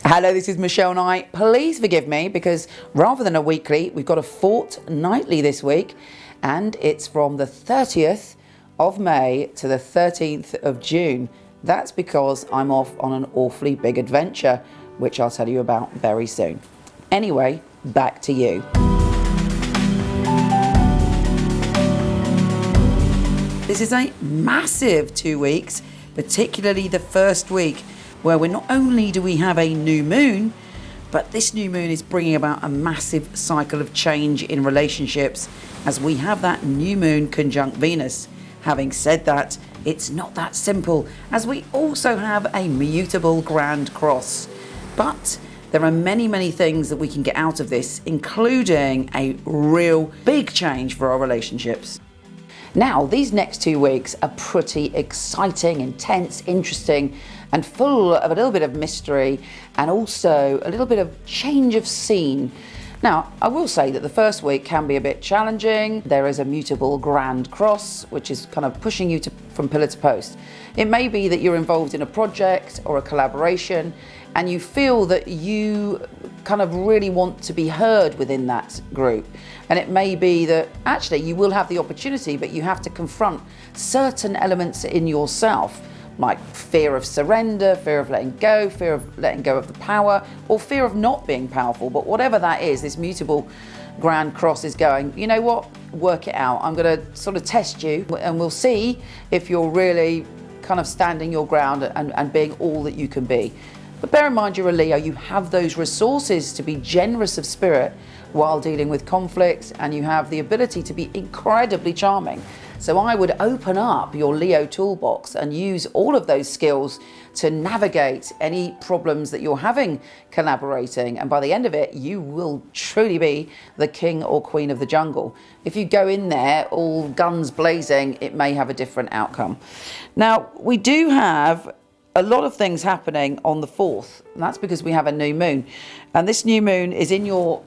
Hello, this is Michele Knight. Please forgive me because rather than a weekly, we've got a fortnightly this week, and it's from the 30th of May to the 13th of June. That's because I'm off on an awfully big adventure, which I'll tell you about very soon. Anyway, back to you. This is a massive 2 weeks, particularly the first week, where not only do we have a new moon, but this new moon is bringing about a massive cycle of change in relationships as we have that new moon conjunct Venus. Having said that, it's not that simple, as we also have a mutable grand cross. But there are many things that we can get out of this, including a real big change for our relationships. Now, these next 2 weeks are pretty exciting, intense, interesting, and full of a little bit of mystery and also a little bit of change of scene. Now, I will say that the first week can be a bit challenging. There is a mutable grand cross, which is kind of pushing you from pillar to post. It may be that you're involved in a project or a collaboration and you feel that you kind of really want to be heard within that group. And it may be that actually you will have the opportunity, but you have to confront certain elements in yourself, like fear of surrender, fear of letting go of the power, or fear of not being powerful. But whatever that is, this mutable grand cross is going, you know what, work it out. I'm going to sort of test you and we'll see if you're really kind of standing your ground and being all that you can be. But bear in mind you're a Leo, you have those resources to be generous of spirit while dealing with conflicts, and you have the ability to be incredibly charming. So I would open up your Leo toolbox and use all of those skills to navigate any problems that you're having collaborating. And by the end of it, you will truly be the king or queen of the jungle. If you go in there all guns blazing, it may have a different outcome. Now, we do have a lot of things happening on the 4th, and that's because we have a new moon. And this new moon is in your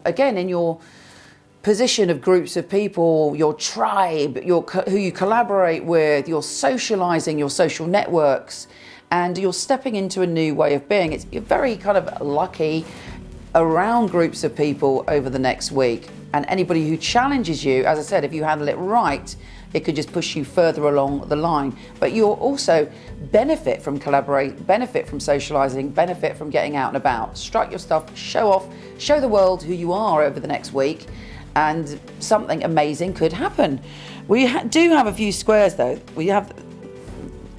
position of groups of people, your tribe, who you collaborate with, you're socializing, your social networks, and you're stepping into a new way of being. You're very kind of lucky around groups of people over the next week. And anybody who challenges you, as I said, if you handle it right, it could just push you further along the line. But you'll also benefit from collaborating, benefit from socializing, benefit from getting out and about. Strut your stuff, show off, show the world who you are over the next week, and something amazing could happen. We do have a few squares though. We have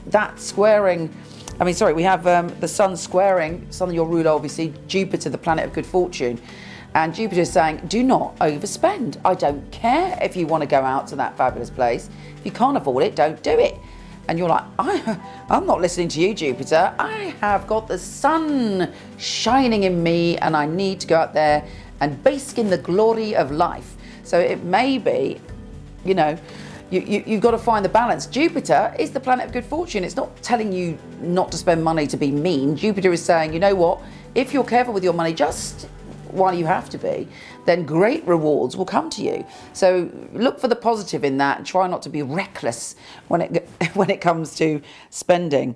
that squaring, we have the sun squaring, sun of your ruler obviously, Jupiter, the planet of good fortune. And Jupiter is saying, do not overspend. I don't care if you want to go out to that fabulous place. If you can't afford it, don't do it. And you're like, I'm not listening to you, Jupiter. I have got the sun shining in me and I need to go out there and bask in the glory of life. So it may be, you've got to find the balance. Jupiter is the planet of good fortune. It's not telling you not to spend money to be mean. Jupiter is saying, you know what, if you're careful with your money, just while you have to be, then great rewards will come to you. So look for the positive in that and try not to be reckless when it comes to spending.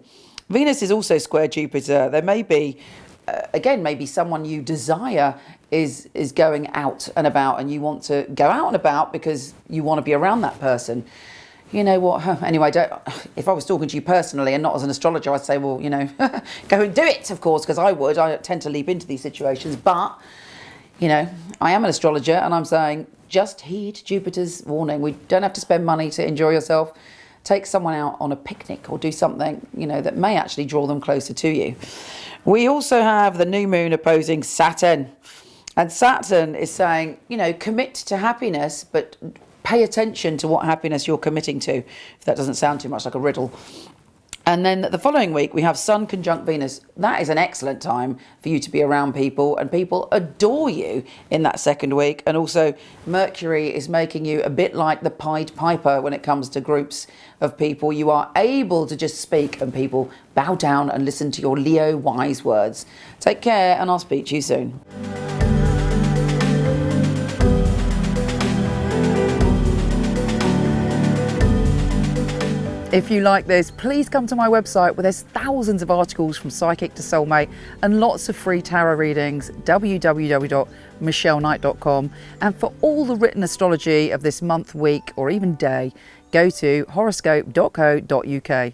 Venus is also square Jupiter. There may be, maybe someone you desire is going out and about, and you want to go out and about because you want to be around that person. You know what, anyway, if I was talking to you personally and not as an astrologer, I'd say, well, go and do it, of course, because I tend to leap into these situations. But, I am an astrologer and I'm saying, just heed Jupiter's warning. We don't have to spend money to enjoy yourself. Take someone out on a picnic or do something, that may actually draw them closer to you. We also have the new moon opposing Saturn. And Saturn is saying, commit to happiness, but pay attention to what happiness you're committing to, if that doesn't sound too much like a riddle. And then the following week, we have Sun conjunct Venus. That is an excellent time for you to be around people, and people adore you in that second week. And also Mercury is making you a bit like the Pied Piper when it comes to groups of people. You are able to just speak and people bow down and listen to your Leo wise words. Take care, and I'll speak to you soon. If you like this, please come to my website where there's thousands of articles from psychic to soulmate and lots of free tarot readings, www.michelleknight.com. And for all the written astrology of this month, week, or even day, go to horoscope.co.uk.